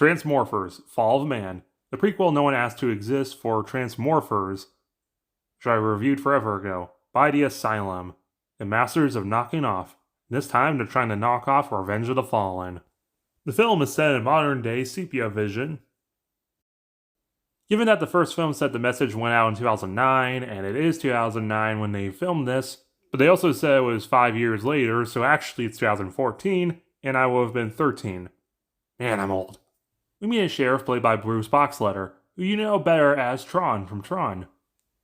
Transmorphers, Fall of Man, the prequel no one asked to exist for Transmorphers, which I reviewed forever ago, by the Asylum, the masters of knocking off. This time they're trying to knock off Revenge of the Fallen. The film is set in modern-day sepia vision. Given that the first film said the message went out in 2009, and it is 2009 when they filmed this, but they also said it was 5 years later, so actually it's 2014, and I would have been 13. Man, I'm old. We meet a sheriff played by Bruce Boxleitner, who you know better as Tron from Tron.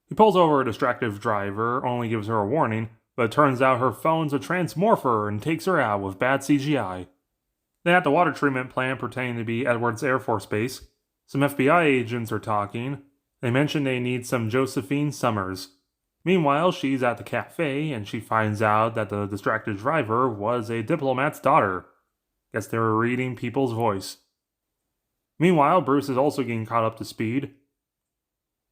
He pulls over a distracted driver, only gives her a warning, but it turns out her phone's a transmorpher and takes her out with bad CGI. Then at the water treatment plant pretending to be Edwards Air Force Base, some FBI agents are talking. They mention they need some Josephine Summers. Meanwhile, she's at the cafe and she finds out that the distracted driver was a diplomat's daughter. Guess they were reading people's voice. Meanwhile, Bruce is also getting caught up to speed.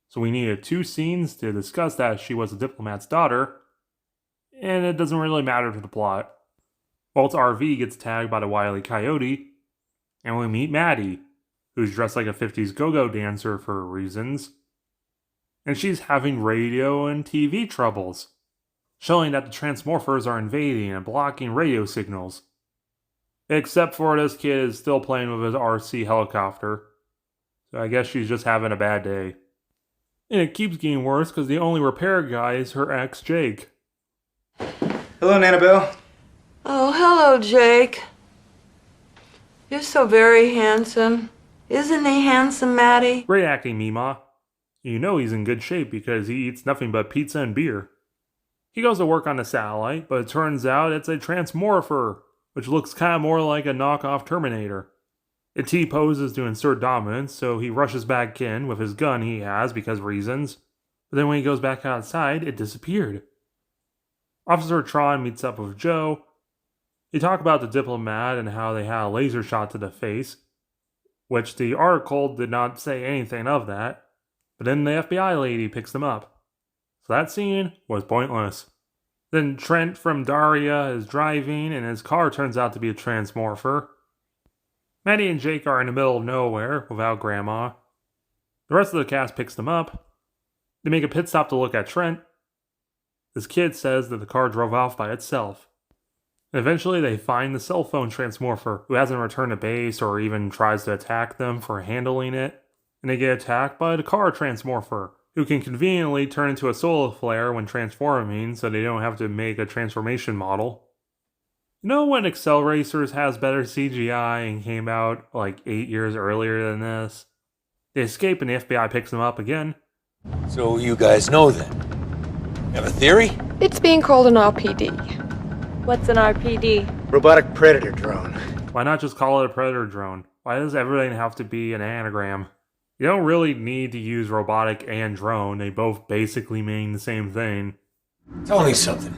So we needed 2 scenes to discuss that she was a diplomat's daughter, and it doesn't really matter to the plot. Walt's RV gets tagged by the Wile E. Coyote, and we meet Maddie, who's dressed like a 50s go-go dancer for reasons, and she's having radio and TV troubles, showing that the Transmorphers are invading and blocking radio signals. Except for this kid is still playing with his RC helicopter, so I guess she's just having a bad day. And it keeps getting worse because the only repair guy is her ex, Jake. Hello, Annabelle. Oh, hello, Jake. You're so very handsome. Isn't he handsome, Maddie? Great acting, Mima. You know he's in good shape because he eats nothing but pizza and beer. He goes to work on the satellite, but it turns out it's a Transmorpher, which looks kind of more like a knockoff Terminator. It T-poses to insert dominance, so he rushes back in with his gun he has because reasons. But then when he goes back outside, it disappeared. Officer Tron meets up with Joe. They talk about the diplomat and how they had a laser shot to the face, which the article did not say anything of that. But then the FBI lady picks them up. So that scene was pointless. Then Trent from Daria is driving and his car turns out to be a Transmorpher. Maddie and Jake are in the middle of nowhere without Grandma. The rest of the cast picks them up. They make a pit stop to look at Trent. This kid says that the car drove off by itself. And eventually they find the cell phone Transmorpher, who hasn't returned to base or even tries to attack them for handling it. And they get attacked by the car Transmorpher, who can conveniently turn into a solar flare when transforming so they don't have to make a transformation model. You know when Excel Racers has better CGI and came out like 8 years earlier than this? They escape and the FBI picks them up again. So you guys know then? Have a theory? It's being called an RPD. What's an RPD? Robotic Predator Drone. Why not just call it a Predator drone? Why does everything have to be an anagram? You don't really need to use robotic and drone, they both basically mean the same thing. Tell me something.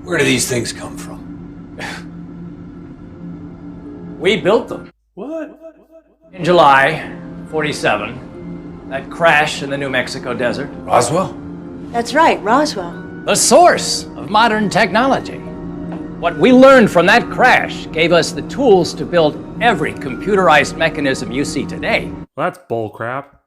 Where do these things come from? We built them. What? In July 47, that crash in the New Mexico desert. Roswell? That's right, Roswell. The source of modern technology. What we learned from that crash gave us the tools to build every computerized mechanism you see today. Well, that's bullcrap.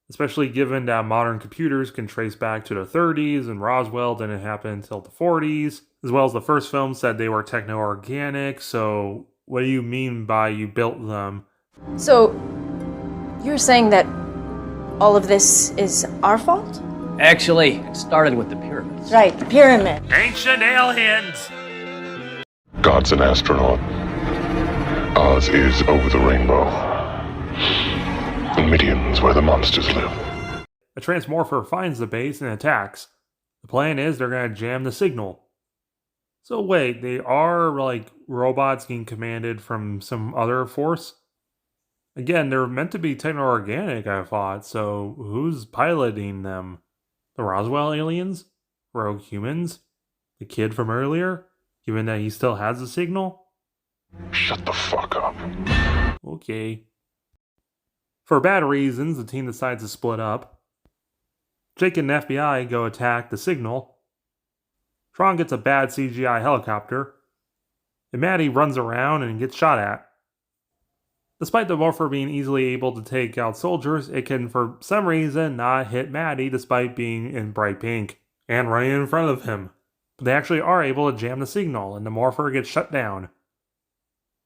Especially given that modern computers can trace back to the 30s and Roswell didn't happen until the 40s. As well as the first film said they were techno-organic, so what do you mean by you built them? So, you're saying that all of this is our fault? Actually, it started with the pyramids. Right, the pyramid. Ancient aliens! God's an astronaut. Oz is over the rainbow. And Midian's where the monsters live. A Transmorpher finds the base and attacks. The plan is they're going to jam the signal. So wait, they are like robots getting commanded from some other force? Again, they're meant to be techno-organic, I thought, so who's piloting them? The Roswell aliens? Rogue humans? The kid from earlier? Given that he still has the signal? Shut the fuck up. Okay. For bad reasons, the team decides to split up. Jake and the FBI go attack the signal. Tron gets a bad CGI helicopter. And Maddie runs around and gets shot at. Despite the morpher being easily able to take out soldiers, it can for some reason not hit Maddie despite being in bright pink and running in front of him. But they actually are able to jam the signal and the morpher gets shut down.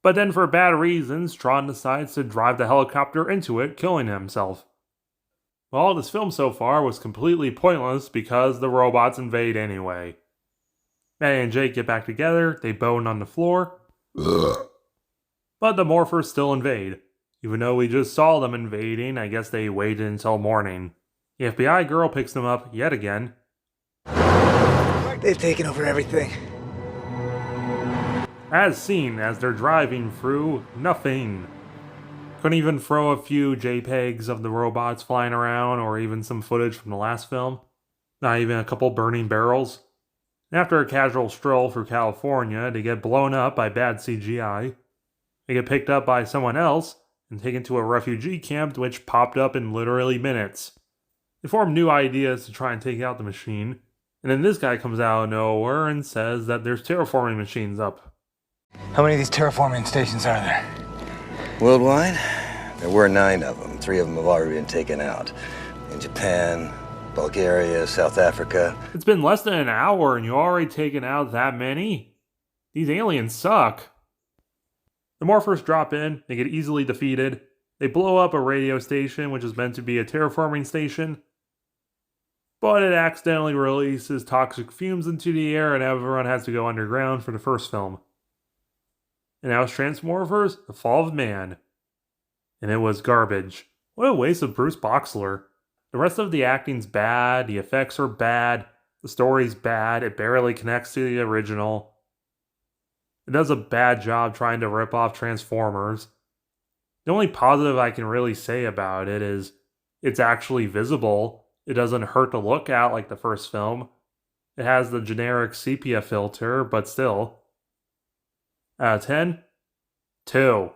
But then for bad reasons, Tron decides to drive the helicopter into it, killing himself. Well, all this film so far was completely pointless because the robots invade anyway. Maddie and Jake get back together, they bone on the floor. But the morphers still invade. Even though we just saw them invading, I guess they waited until morning. The FBI girl picks them up yet again. They've taken over everything. As seen as they're driving through nothing. Couldn't even throw a few JPEGs of the robots flying around or even some footage from the last film. Not even a couple burning barrels. After a casual stroll through California, they get blown up by bad CGI. They get picked up by someone else and taken to a refugee camp which popped up in literally minutes. They form new ideas to try and take out the machine, and then this guy comes out of nowhere and says that there's terraforming machines up. How many of these terraforming stations are there? Worldwide, there were 9 of them. 3 of them have already been taken out. In Japan, Bulgaria, South Africa. It's been less than an hour and you already taken out that many? These aliens suck. The morphers drop in, they get easily defeated. They blow up a radio station which is meant to be a terraforming station. But it accidentally releases toxic fumes into the air and everyone has to go underground for the first film. And now it's Transmorphers, The Fall of Man. And it was garbage. What a waste of Bruce Boxleitner. The rest of the acting's bad, the effects are bad, the story's bad, it barely connects to the original. It does a bad job trying to rip off Transformers. The only positive I can really say about it is it's actually visible. It doesn't hurt to look at like the first film. It has the generic sepia filter, but still. Out of 10? 2.